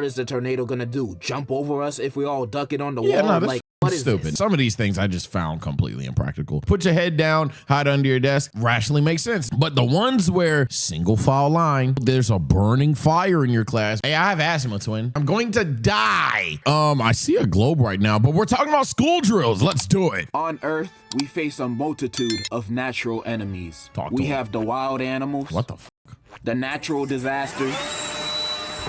what is the tornado gonna do? Jump over us if we all duck it on the Yeah, wall? no, Like, what is stupid. this? Some of these things I just found completely impractical. Put your head down, hide under your desk, rationally makes sense. But the ones where single file line, there's a burning fire in your class. Hey, I have asthma, twin. I'm going to die. I see a globe right now, but we're talking about school drills. Let's do it. On Earth, we face a multitude of natural enemies. We have the wild animals. What the fuck? The natural disasters.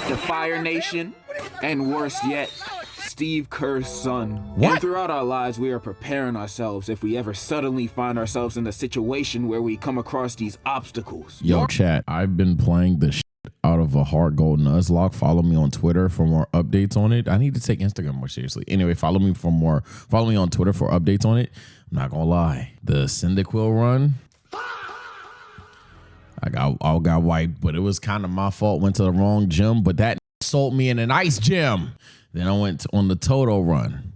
The Fire Nation. And worse yet, Steve Kerr's son. What? And throughout our lives, we are preparing ourselves if we ever suddenly find ourselves in a situation where we come across these obstacles. Yo, chat, I've been playing the shit out of a hard gold Nuzlocke. Follow me on Twitter for more updates on it. I need to take Instagram more seriously. Anyway, follow me on Twitter for updates on it. I'm not gonna lie. The Cyndaquil run, I got wiped, but it was kind of my fault. Went to the wrong gym, but that sold me in an ice gym. Then I went on the Toto run.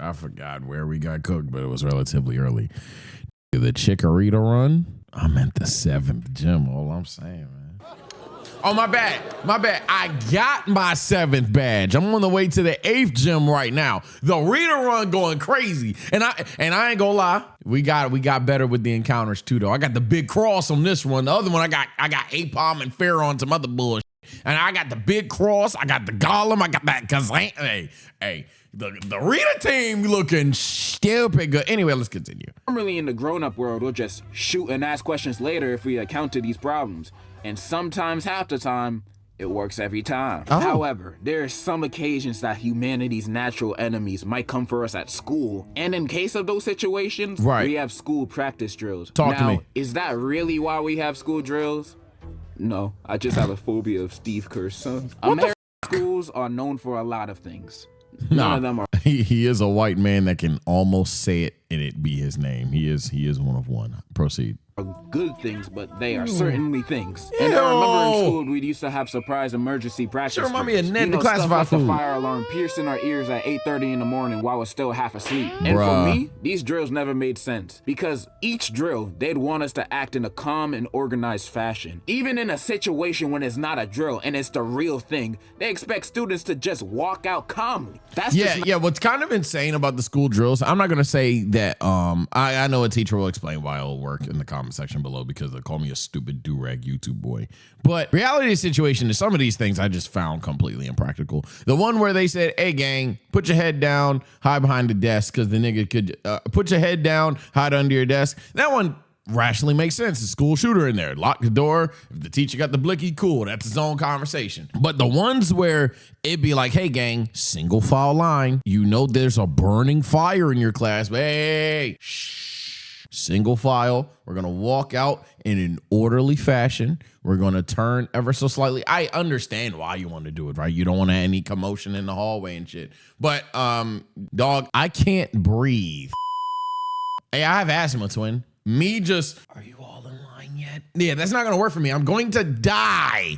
I forgot where we got cooked, but it was relatively early. The Chikorita run, I'm at the 7th gym. All I'm saying, man. Oh, my bad. I got my 7th badge. I'm on the way to the 8th gym right now. The Rita run going crazy. And I ain't gonna lie. We got better with the encounters too, though. I got the big cross on this one. The other one, I got Apom and Pharaoh some other bullshit. And I got the big cross. I got the Golem. I got that Kazan. Hey, the Rita team looking stupid good. Anyway, let's continue. Normally in the grown-up world, we'll just shoot and ask questions later if we account to these problems. And sometimes, half the time, it works every time. Oh. However, there are some occasions that humanity's natural enemies might come for us at school. And in case of those situations, we have school practice drills. Talk to me. Is that really why we have school drills? No, I just have a phobia of Steve Kerr's son. American schools are known for a lot of things. None of them are. He is a white man that can almost say it and it be his name. He is one of one. Proceed. Good things, but they are certainly things. And I remember in school we used to have surprise emergency practice. Sure, remind me of Ned, the classified stuff like food. the fire alarm piercing our ears at 8:30 in the morning while we're still half asleep. And for me, these drills never made sense because each drill they'd want us to act in a calm and organized fashion. Even in a situation when it's not a drill and it's the real thing, they expect students to just walk out calmly. That's What's kind of insane about the school drills, I'm not gonna say that. I know a teacher will explain why it'll work in the comment section below because they'll call me a stupid do-rag YouTube boy. But reality of the situation is some of these things I just found completely impractical. The one where they said, hey gang, put your head down, hide behind the desk because the nigga could put your head down, hide under your desk. That one rationally makes sense. A school shooter in there. Lock the door. If the teacher got the blicky, cool. That's his own conversation. But the ones where it'd be like, hey gang, single file line. You know there's a burning fire in your class. But hey, shh. Single file. We're going to walk out in an orderly fashion. We're going to turn ever so slightly. I understand why you want to do it, right? You don't want any commotion in the hallway and shit. But, dog, I can't breathe. Hey, I have asthma, twin. Are you all in line yet? Yeah, that's not going to work for me. I'm going to die.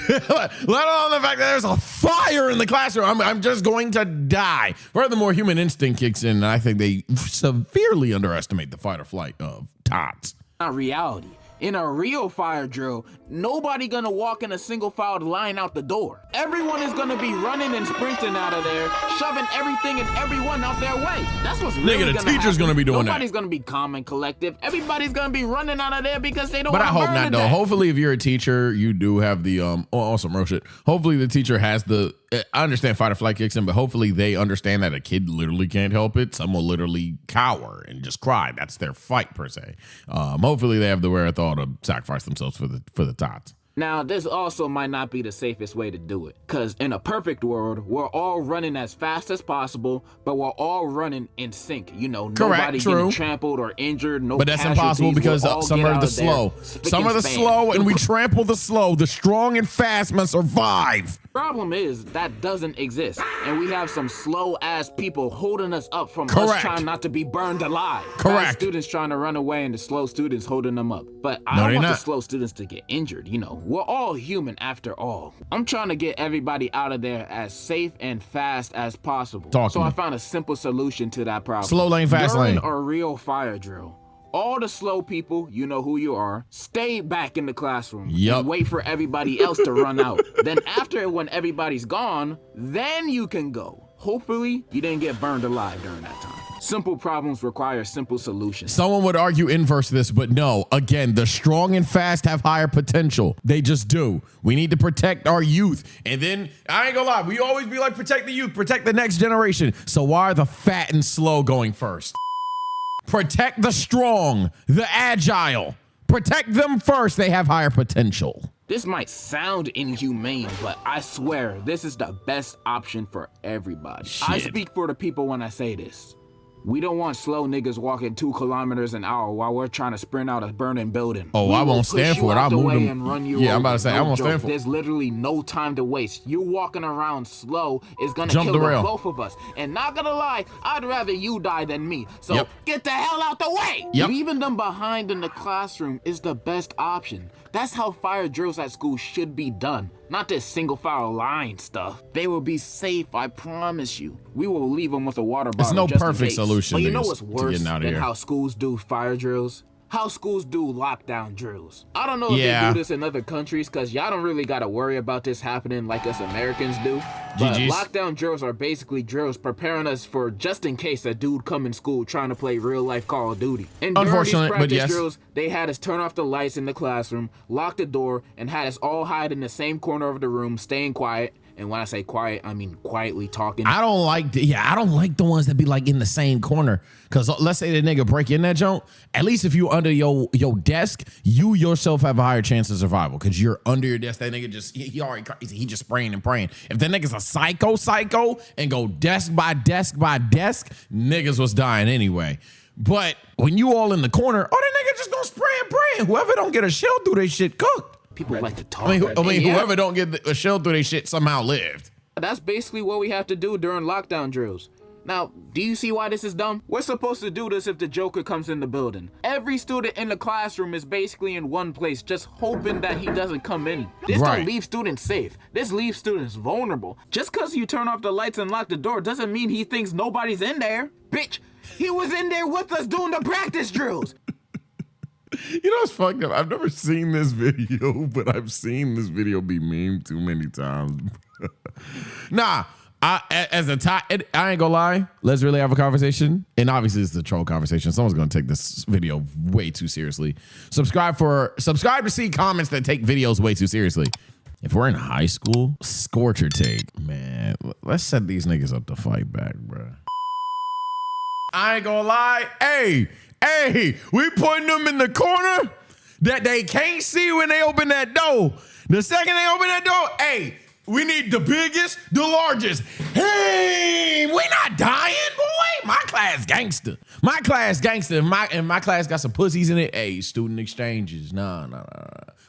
Let alone the fact that there's a fire in the classroom. I'm just going to die. Furthermore, human instinct kicks in, and I think they severely underestimate the fight or flight of tots. Not reality. In a real fire drill, nobody gonna walk in a single filed line out the door. Everyone is gonna be running and sprinting out of there, shoving everything and everyone out their way. That's what's really gonna happen. The teacher's gonna be doing that. Nobody's gonna be calm and collective. Everybody's gonna be running out of there because they don't But want I to hope burn not, to though. death. Hopefully, if you're a teacher, you do have the awesome real shit. Hopefully, the teacher has the. I understand fight or flight kicks in, but hopefully they understand that a kid literally can't help it. Some will literally cower and just cry. That's their fight per se. Hopefully, they have the wherewithal to sacrifice themselves for the tots. Now, this also might not be the safest way to do it, because in a perfect world, we're all running as fast as possible, but we're all running in sync. You know, nobody getting trampled or injured, no But that's impossible because some are the slow. Some are the slow, and we trample the slow. The strong and fast must survive. Problem is, that doesn't exist, and we have some slow-ass people holding us up from us trying not to be burned alive. Fast students trying to run away and the slow students holding them up. But I don't want the slow students to get injured, you know. We're all human after all. I'm trying to get everybody out of there as safe and fast as possible. So I found a simple solution to that problem. Slow lane, fast lane. During a real fire drill, All the slow people, you know who you are, stay back in the classroom and wait for everybody else to run out. Then after, when everybody's gone, then you can go. Hopefully, you didn't get burned alive during that time. Simple problems require simple solutions. Someone would argue inverse this, but no. Again, the strong and fast have higher potential. They just do. We need to protect our youth. And then, I ain't gonna lie, we always be like, protect the youth, protect the next generation. So why are the fat and slow going first? Protect the strong, the agile. Protect them first. They have higher potential. This might sound inhumane, but I swear this is the best option for everybody. Shit. I speak for the people when I say this. We don't want slow niggas walking 2 kilometers an hour while we're trying to sprint out a burning building. Oh, I won't stand for it. I'll move them. And run you yeah, over. I'm about to say, I won't stand for it. There's literally no time to waste. You walking around slow is gonna kill both of us. And not gonna lie, I'd rather you die than me. So get the hell out the way. Leaving them behind in the classroom is the best option. That's how fire drills at school should be done. Not this single file line stuff. They will be safe, I promise you. We will leave them with a water bottle. It's no perfect solution. But you know what's worse than how schools do fire drills? How schools do lockdown drills. I don't know if they do this in other countries, because y'all don't really got to worry about this happening like us Americans do. But lockdown drills are basically drills preparing us for just in case a dude come in school trying to play real life Call of Duty. And during these practice drills, they had us turn off the lights in the classroom, lock the door, and had us all hide in the same corner of the room, staying quiet. And when I say quiet, I mean quietly talking. I don't like the ones that be like in the same corner. Cause let's say the nigga break in that joint. At least if you under your desk, you yourself have a higher chance of survival. Cause you're under your desk. That nigga just he already crazy. He just spraying and praying. If that nigga's a psycho and go desk by desk by desk, niggas was dying anyway. But when you all in the corner, that nigga just gonna spray and pray. Whoever don't get a shell through their shit cooked. People like to talk. I mean, whoever don't get a shell through their shit somehow lived. That's basically what we have to do during lockdown drills. Now, do you see why this is dumb? We're supposed to do this if the Joker comes in the building. Every student in the classroom is basically in one place, just hoping that he doesn't come in. This don't leave students safe. This leaves students vulnerable. Just because you turn off the lights and lock the door doesn't mean he thinks nobody's in there. Bitch, he was in there with us doing the practice drills. You know what's fucked up? I've never seen this video, but I've seen this video be memed too many times. I ain't gonna lie. Let's really have a conversation. And obviously it's a troll conversation. Someone's gonna take this video way too seriously. Subscribe to see comments that take videos way too seriously. If we're in high school, scorcher take. Man, let's set these niggas up to fight back, bro. I ain't gonna lie. Hey, we putting them in the corner that they can't see when they open that door. The second they open that door, we need the biggest, the largest. Hey, we not dying, boy. My class gangster. My class gangster. And my class got some pussies in it. Hey, student exchanges. Nah.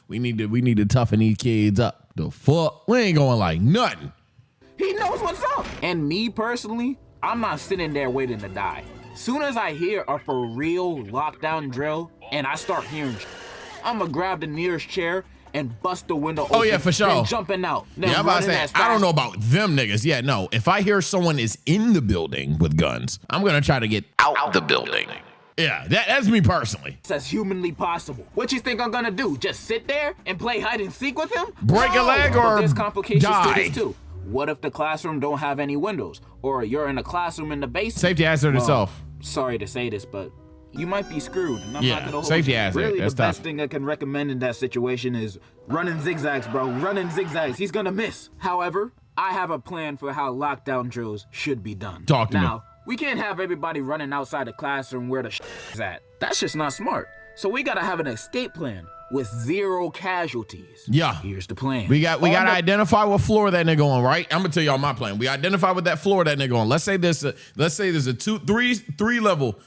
We need to toughen these kids up. The fuck? We ain't going like nothing. He knows what's up. And me personally, I'm not sitting there waiting to die. Soon as I hear a for real lockdown drill and I start hearing, I'ma grab the nearest chair and bust the window open. Oh yeah, for sure. Then jumping out. Then I'm about to say, I don't know about them niggas. Yeah, no. If I hear someone is in the building with guns, I'm gonna try to get out the building. Yeah, that's me personally. It's as humanly possible. What you think I'm gonna do? Just sit there and play hide and seek with him? Break a leg or there's complications die. to this too. What if the classroom don't have any windows? Or you're in a classroom in the basement? Safety hazard itself. Sorry to say this, but you might be screwed. And I'm not gonna hold safety you. hazard. Really, that's the best thing I can recommend in that situation is running zigzags, bro. Running zigzags. He's gonna miss. However, I have a plan for how lockdown drills should be done. Talk to me. Now, we can't have everybody running outside the classroom where the is at. That's just not smart. So we gotta have an escape plan with 0 casualties. Yeah. Here's the plan. We gotta identify what floor that nigga on, right? I'm gonna tell y'all my plan. We identify what that floor that nigga on. Let's say there's a three level,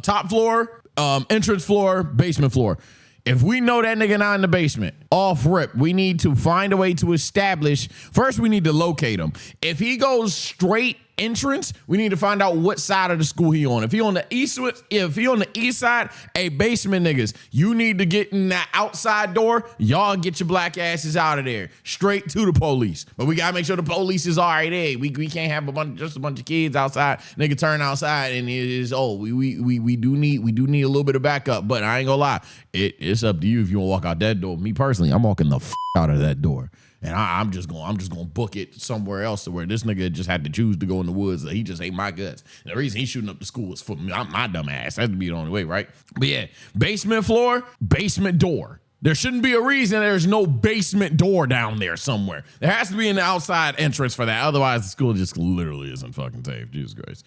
top floor, entrance floor, basement floor. If we know that nigga not in the basement, off rip, we need to find a way to establish. First, we need to locate him. If he goes straight entrance, we need to find out what side of the school he on. If he on the east side, hey, basement niggas, you need to get in that outside door. Y'all get your black asses out of there, straight to the police. But we gotta make sure the police is all right. Hey, we can't have just a bunch of kids outside. Nigga turn outside and it is we do need a little bit of backup. But I ain't gonna lie, it's up to you if you want to walk out that door. Me personally, I'm walking the out of that door. And I'm just gonna book it somewhere else to where this nigga just had to choose to go in the woods. He just ate my guts. And the reason he's shooting up the school is for my dumb ass. That would be the only way, right? But yeah, basement floor, basement door. There shouldn't be a reason there's no basement door down there somewhere. There has to be an outside entrance for that. Otherwise, the school just literally isn't fucking safe. Jesus Christ.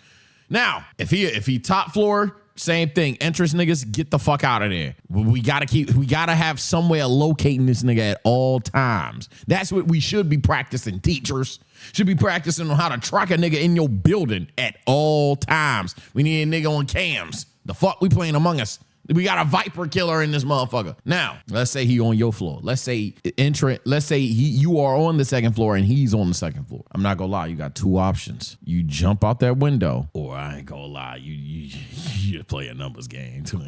Now, if he top floor, same thing. Entrance niggas, get the fuck out of there. We gotta have some way of locating this nigga at all times. That's what we should be practicing. Teachers should be practicing on how to track a nigga in your building at all times. We need a nigga on cams. The fuck we playing Among Us? We got a Viper killer in this motherfucker. Now, let's say he on your floor. Let's say you are on the second floor and he's on the second floor. I'm not gonna lie, you got two options. You jump out that window, or I ain't gonna lie, you just play a numbers game too.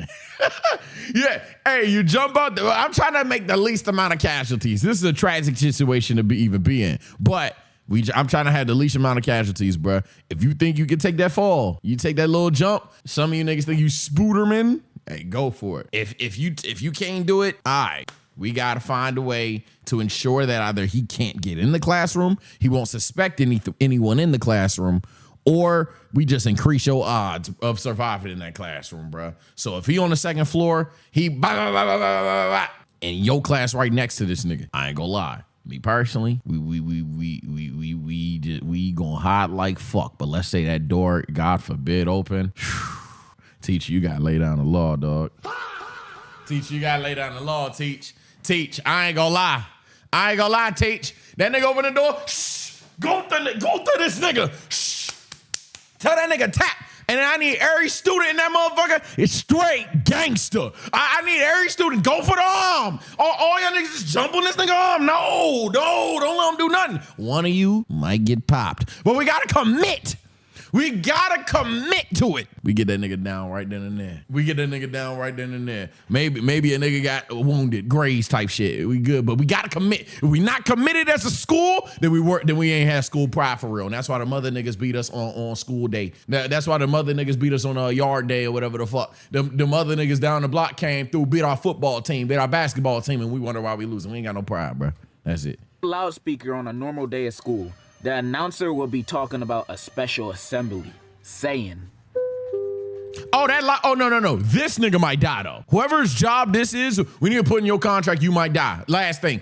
Yeah, hey, you jump out there. I'm trying to make the least amount of casualties. This is a tragic situation to be in, but I'm trying to have the least amount of casualties, bro. If you think you can take that fall, you take that little jump. Some of you niggas think you Spooderman. Hey, go for it. If you can't do it, all right. We got to find a way to ensure that either he can't get in the classroom, he won't suspect anyone in the classroom, or we just increase your odds of surviving in that classroom, bro. So if he on the second floor, and your class right next to this nigga, I ain't gonna lie. Me personally, we gonna hide like fuck. But let's say that door, God forbid, open. Teach, you gotta lay down the law, dog. Teach, you gotta lay down the law, Teach. Teach, I ain't gonna lie, Teach. That nigga open the door, shh, go through this nigga. Shh. Tell that nigga tap. And then I need every student in that motherfucker is straight gangster. I need every student, go for the arm. All y'all niggas just jump on this nigga arm. No, don't let him do nothing. One of you might get popped. But we gotta commit. We gotta commit to it. We get that nigga down right then and there. Maybe a nigga got wounded, Graves type shit. We good, but we gotta commit. If we not committed as a school, then we ain't have school pride for real. And that's why the mother niggas beat us on school day. That's why the mother niggas beat us on a yard day or whatever the fuck. The mother niggas down the block came through, beat our football team, beat our basketball team, and we wonder why we losing. We ain't got no pride, bro. That's it. Loudspeaker on a normal day at school. The announcer will be talking about a special assembly, saying, no. This nigga might die, though. Whoever's job this is, we need to put in your contract, you might die. Last thing.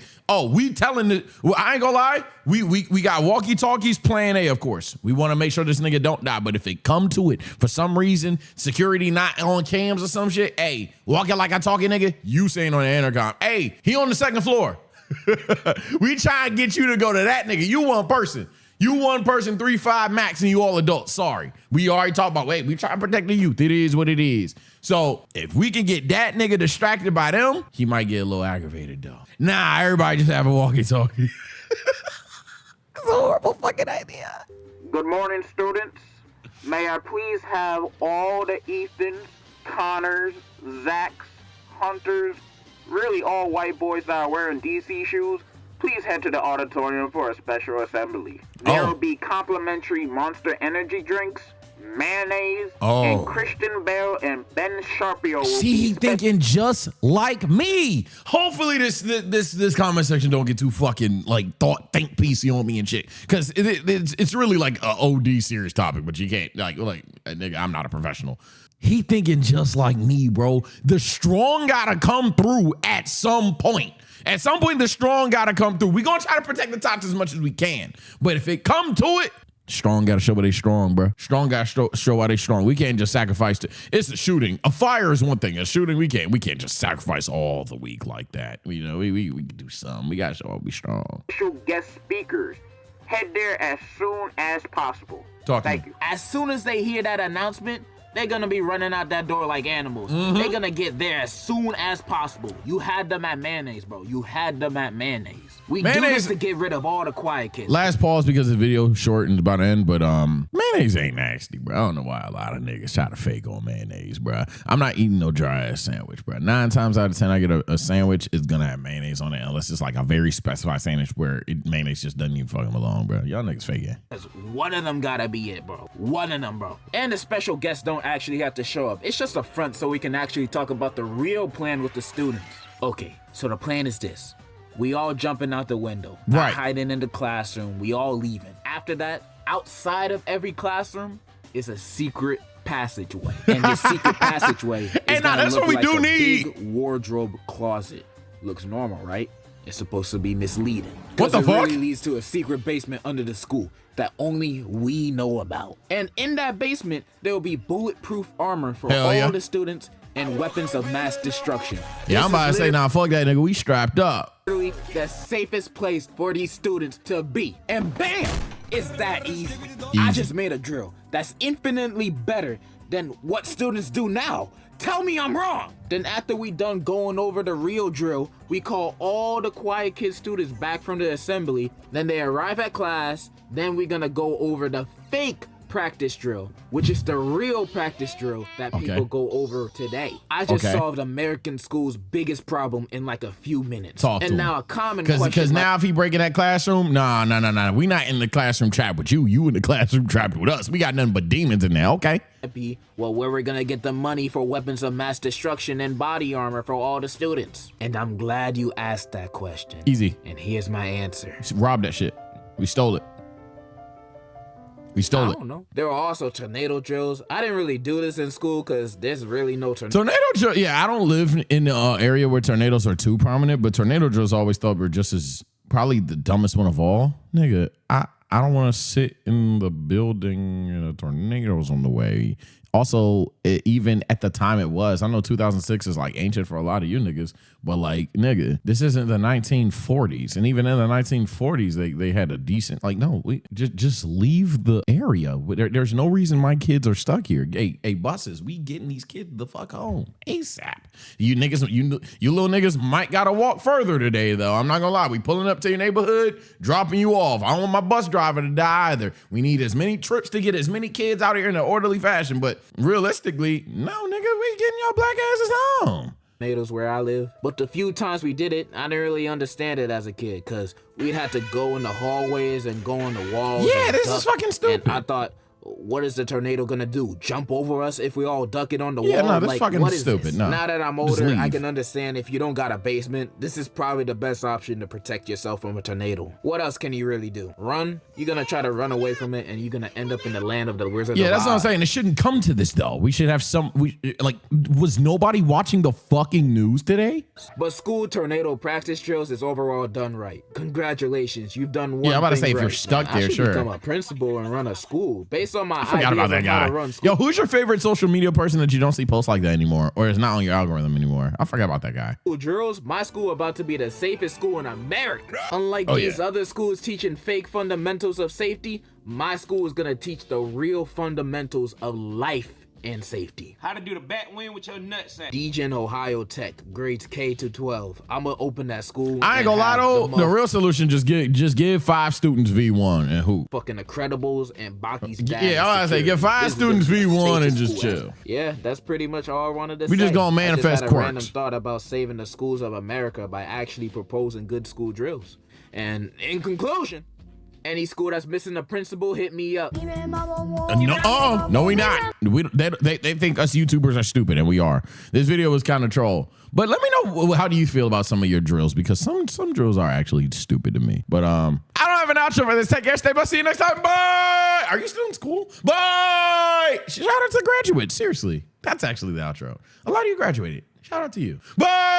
We telling I ain't gonna lie, we got walkie-talkies, plan A, of course. We want to make sure this nigga don't die, but if it come to it, for some reason, security not on cams or some shit, hey, walking like I talking, nigga, you saying on the intercom, hey, he on the second floor. We try to get you to go to that nigga. You one person, 3-5 max, and you all adults. Sorry. We already talked about, we try to protect the youth. It is what it is. So if we can get that nigga distracted by them, he might get a little aggravated though. Nah, everybody just have a walkie-talkie. It's a horrible fucking idea. Good morning, students. May I please have all the Ethans, Connors, Zachs, Hunters, really all white boys that are wearing DC shoes, please head to the auditorium for a special assembly. There will be complimentary Monster Energy drinks, mayonnaise, and Christian Bale and Ben Sharpio. See, he thinking just like me. Hopefully this comment section don't get too fucking think PC on me and shit, because it's really like a OD serious topic, but you can't like nigga, I'm not a professional. He thinking just like me, bro. The strong gotta come through at some point. At some point, the strong gotta come through. We gonna try to protect the tops as much as we can. But if it come to it, strong gotta show why they strong, bro. Strong gotta show why they strong. We can't just sacrifice it's a shooting. A fire is one thing. A shooting, we can't just sacrifice all the week like that. We can do something. We gotta show why we strong. Special guest speakers. Head there as soon as possible. Thank you. As soon as they hear that announcement, they're gonna be running out that door like animals. They're gonna get there as soon as possible. You had them at mayonnaise, bro. You had them at mayonnaise. We do this to get rid of all the quiet kids. Last pause because the video short and about to end, but mayonnaise ain't nasty, bro. I don't know why a lot of niggas try to fake on mayonnaise, bro. I'm not eating no dry ass sandwich, bro. 9 times out of 10, I get a sandwich, it's gonna have mayonnaise on it, unless it's like a very specified sandwich where mayonnaise just doesn't even fucking belong, bro. Y'all niggas faking. One of them gotta be it, bro. One of them, bro. And the special guests don't actually have to show up. It's just a front so we can actually talk about the real plan with the students. Okay, so the plan is this. We all jumping out the window, not hiding in the classroom. We all leaving. After that, outside of every classroom is a secret passageway. And this secret passageway is that's what we like do need. Big wardrobe closet. Looks normal, right? It's supposed to be misleading. What the fuck? It really leads to a secret basement under the school that only we know about. And in that basement, there will be bulletproof armor for all the students and weapons of mass destruction. Yeah, I'm about to say, fuck that nigga. We strapped up. Literally the safest place for these students to be. And bam, it's that easy. I just made a drill that's infinitely better than what students do now. Tell me I'm wrong. Then after we done going over the real drill, we call all the quiet kid students back from the assembly. Then they arrive at class. Then we're gonna go over the fake practice drill, which is the real practice drill that people go over today. I just solved American school's biggest problem in like a few minutes. Now a common question. Because now if he break in that classroom, nah. We not in the classroom trapped with you. You in the classroom trapped with us. We got nothing but demons in there, okay? Well, where we're gonna get the money for weapons of mass destruction and body armor for all the students. And I'm glad you asked that question. Easy. And here's my answer. Rob that shit. We stole it. I don't know. There were also tornado drills. I didn't really do this in school because there's really no tornado drill. Yeah, I don't live in the area where tornadoes are too prominent, but tornado drills I always thought were just as probably the dumbest one of all. Nigga, I don't want to sit in the building and a tornado's on the way. Also, even at the time it was, I know 2006 is like ancient for a lot of you niggas, but like, nigga, this isn't the 1940s. And even in the 1940s, they had a decent, like, no, we just leave the area. There's no reason my kids are stuck here. Hey, buses, we getting these kids the fuck home ASAP. You niggas, you little niggas might gotta walk further today, though. I'm not gonna lie. We pulling up to your neighborhood, dropping you off. I don't want my bus driver to die either. We need as many trips to get as many kids out here in an orderly fashion, but realistically, no, nigga, we getting your black asses home. Tornadoes where I live. But the few times we did it, I didn't really understand it as a kid because we'd have to go in the hallways and go on the walls. Yeah, this is fucking stupid. And I thought, what is the tornado gonna do? Jump over us if we all duck it on the wall? Yeah, no, that's like, fucking what is stupid. This? No. Now that I'm older, I can understand if you don't got a basement, this is probably the best option to protect yourself from a tornado. What else can you really do? Run? You're gonna try to run away from it and you're gonna end up in the land of the Wizard of Oz. Yeah, that's what I'm saying. It shouldn't come to this though. We should have was nobody watching the fucking news today? But school tornado practice drills is overall done right. Congratulations, you've done one thing. Yeah, I'm about to say right. if you're stuck there, I should sure. become a principal and run a school based on my forgot about that guy. Yo, who's your favorite social media person that you don't see post like that anymore, or is not on your algorithm anymore? I forgot about that guy. Drills, my school about to be the safest school in America. Unlike these other schools teaching fake fundamentals of safety, my school is gonna teach the real fundamentals of life and safety. How to do the bat win with your nutsack. Degen Ohio Tech, grades K to 12. I'm gonna open that school. I ain't gonna lie though, the real solution just give 5 students V1 and who? Fucking Incredibles and Baki's dad. Yeah, I was gonna say give 5 students V1 and just chill. Yeah, that's pretty much all I wanted to say. We just gonna manifest I just had a random quirks. thought about saving the schools of America by actually proposing good school drills. And in conclusion, any school that's missing a principal, hit me up. No, we not. They think us YouTubers are stupid, and we are. This video was kind of troll. But let me know, how do you feel about some of your drills? Because some drills are actually stupid to me. But I don't have an outro for this. Take care, stay blessed. See you next time. Bye. Are you still in school? Bye. Shout out to graduates. Seriously, that's actually the outro. A lot of you graduated. Shout out to you. Bye.